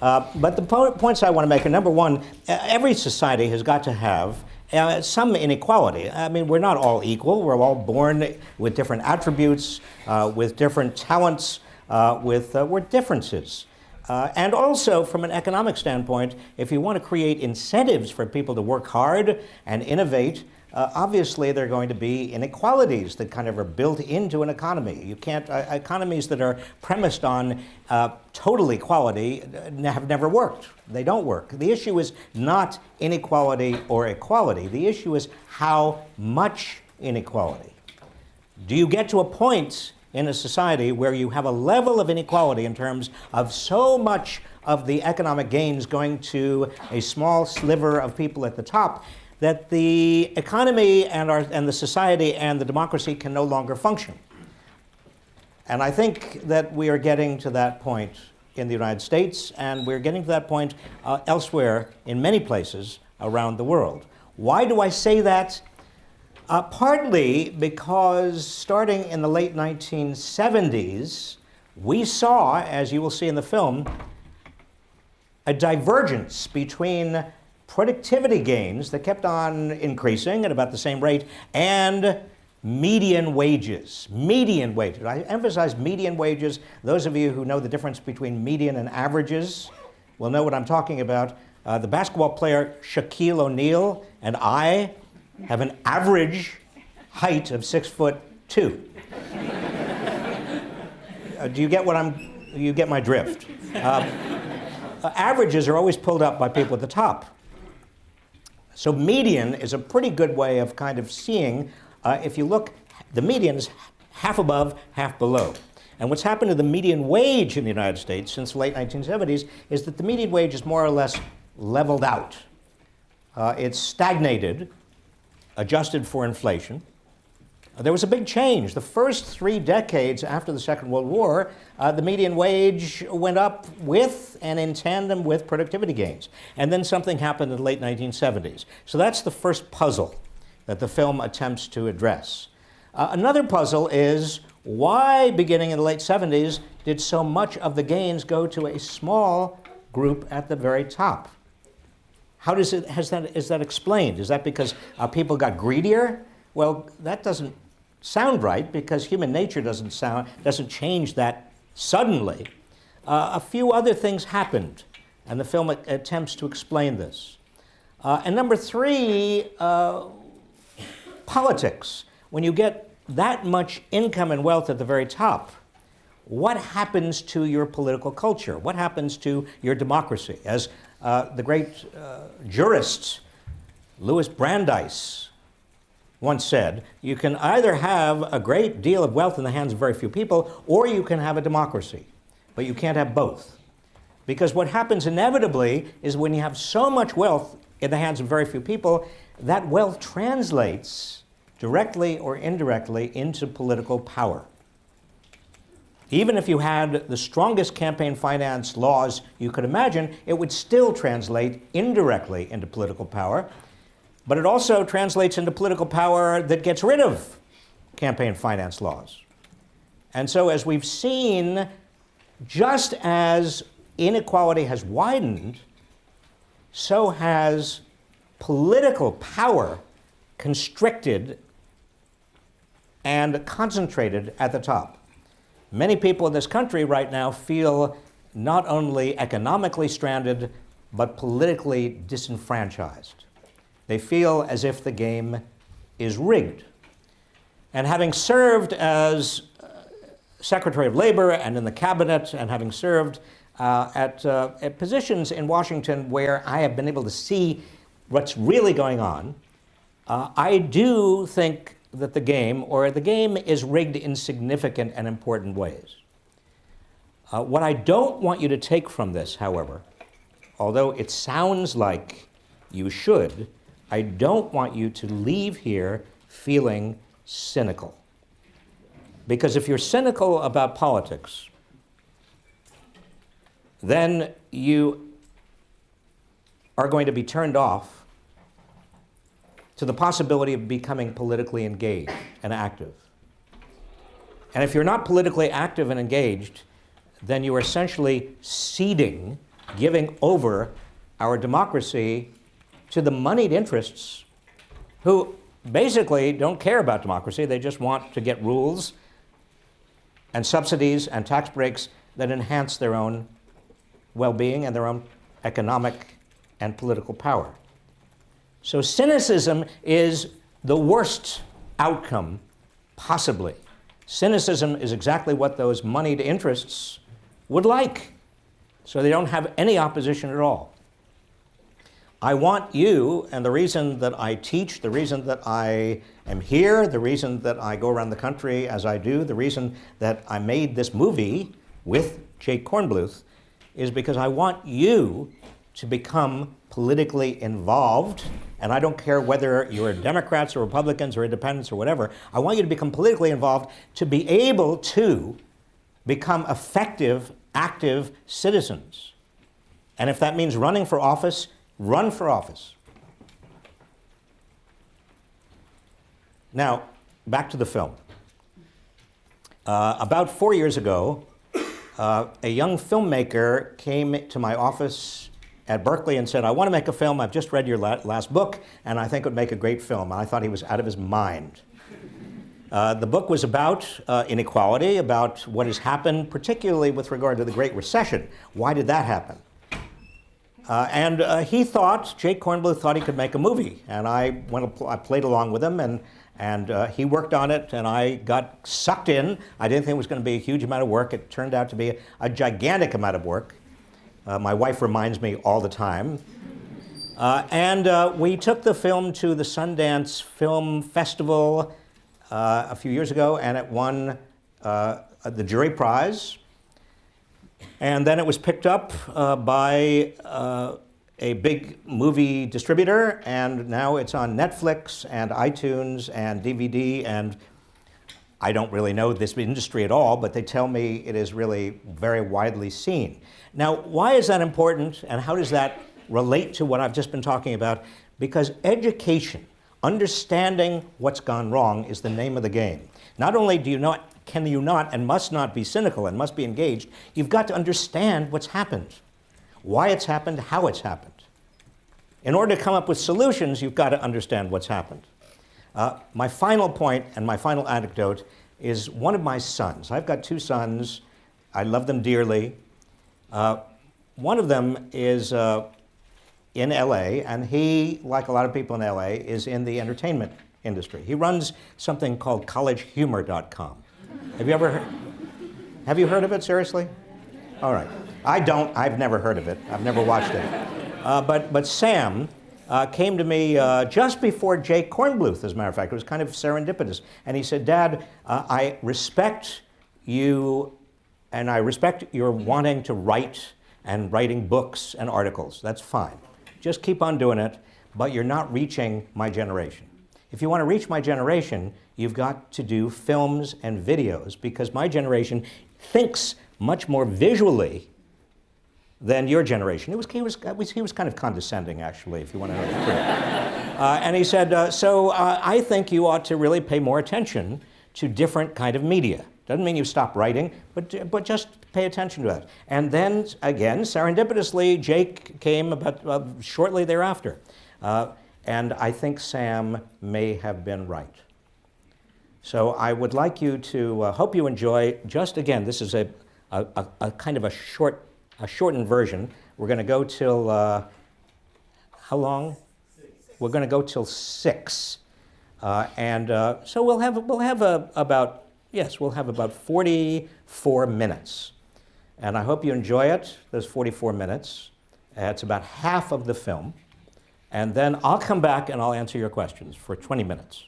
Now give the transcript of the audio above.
But the points I want to make are, number one, every society has got to have some inequality. I mean, we're not all equal. We're all born with different attributes, with different talents, with differences. And also, from an economic standpoint, if you want to create incentives for people to work hard and innovate, obviously there are going to be inequalities that kind of are built into an economy. You can't, economies that are premised on total equality have never worked. They don't work. The issue is not inequality or equality. The issue is how much inequality. Do you get to a point in a society where you have a level of inequality in terms of so much of the economic gains going to a small sliver of people at the top that the economy and the society and the democracy can no longer function? And I think that we are getting to that point in the United States, and we're getting to that point elsewhere in many places around the world. Why do I say that? Partly because starting in the late 1970s, we saw, as you will see in the film, a divergence between productivity gains that kept on increasing at about the same rate and median wages. Median wages. I emphasize median wages. Those of you who know the difference between median and averages will know what I'm talking about. The basketball player Shaquille O'Neal and I have an average height of 6'2". Do you get you get my drift? Averages are always pulled up by people at the top. So median is a pretty good way of kind of seeing, if you look, the median is half above, half below. And what's happened to the median wage in the United States since the late 1970s is that the median wage is more or less leveled out. It's stagnated, adjusted for inflation. There was a big change. The first 3 decades after the Second World War, the median wage went up with and in tandem with productivity gains. And then something happened in the late 1970s. So that's the first puzzle that the film attempts to address. Another puzzle is why, beginning in the late 70s, did so much of the gains go to a small group at the very top? How is that explained? Is that because people got greedier? Well, that doesn't sound right, because human nature doesn't change that suddenly. A few other things happened, and the film attempts to explain this. And number 3, politics. When you get that much income and wealth at the very top, what happens to your political culture? What happens to your democracy? As the great jurist Louis Brandeis once said, you can either have a great deal of wealth in the hands of very few people, or you can have a democracy. But you can't have both. Because what happens inevitably is when you have so much wealth in the hands of very few people, that wealth translates directly or indirectly into political power. Even if you had the strongest campaign finance laws you could imagine, it would still translate indirectly into political power. But it also translates into political power that gets rid of campaign finance laws. And so as we've seen, just as inequality has widened, so has political power constricted and concentrated at the top. Many people in this country right now feel not only economically stranded, but politically disenfranchised. They feel as if the game is rigged. And having served as Secretary of Labor and in the cabinet, and having served at positions in Washington where I have been able to see what's really going on, I do think that the game is rigged in significant and important ways. What I don't want you to take from this, however, although it sounds like you should, I don't want you to leave here feeling cynical. Because if you're cynical about politics, then you are going to be turned off to the possibility of becoming politically engaged and active. And if you're not politically active and engaged, then you are essentially ceding giving over our democracy to the moneyed interests who basically don't care about democracy. They just want to get rules and subsidies and tax breaks that enhance their own well-being and their own economic and political power. So cynicism is the worst outcome possibly. Cynicism is exactly what those moneyed interests would like, so they don't have any opposition at all. I want you, and the reason that I teach, the reason that I am here, the reason that I go around the country as I do, the reason that I made this movie with Jake Kornbluth is because I want you to become politically involved, and I don't care whether you're Democrats or Republicans or independents or whatever. I want you to become politically involved to be able to become effective, active citizens. And if that means running for office, run for office. Now, back to the film. About 4 years ago, a young filmmaker came to my office at Berkeley and said, I want to make a film. I've just read your last book, and I think it would make a great film. And I thought he was out of his mind. The book was about inequality, about what has happened, particularly with regard to the Great Recession. Why did that happen? And he thought, Jake Kornbluth thought he could make a movie. And I played along with him, and he worked on it, and I got sucked in. I didn't think it was going to be a huge amount of work. It turned out to be a gigantic amount of work. My wife reminds me all the time. And we took the film to the Sundance Film Festival a few years ago, and it won the jury prize. And then it was picked up by a big movie distributor, and now it's on Netflix and iTunes and DVD, and I don't really know this industry at all, but they tell me it is really very widely seen. Now, why is that important, and how does that relate to what I've just been talking about? Because education, understanding what's gone wrong, is the name of the game. Not only can you not and must not be cynical and must be engaged, you've got to understand what's happened, why it's happened, how it's happened. In order to come up with solutions, you've got to understand what's happened. My final point and my final anecdote is one of my sons. I've got two sons. I love them dearly. One of them is in LA, and he, like a lot of people in LA, is in the entertainment industry. He runs something called collegehumor.com. Have you heard of it, seriously? All right. I've never heard of it. I've never watched it. But Sam came to me just before Jake Kornbluth, as a matter of fact. It was kind of serendipitous. And he said, Dad, I respect you, and I respect your wanting to write and writing books and articles. That's fine. Just keep on doing it, but you're not reaching my generation. If you want to reach my generation, you've got to do films and videos, because my generation thinks much more visually than your generation. He was kind of condescending, actually, if you want to know the truth. And he said, I think you ought to really pay more attention to different kind of media. Doesn't mean you stop writing, but just pay attention to that. And then, again, serendipitously, Jake came about shortly thereafter. And I think Sam may have been right. So I would like you to, hope you enjoy, just again, this is a kind of a shortened version. We're going to go till, how long? 6. We're going to go till 6. So we'll have about 44 minutes. And I hope you enjoy it, those 44 minutes. It's about half of the film. And then I'll come back and I'll answer your questions for 20 minutes.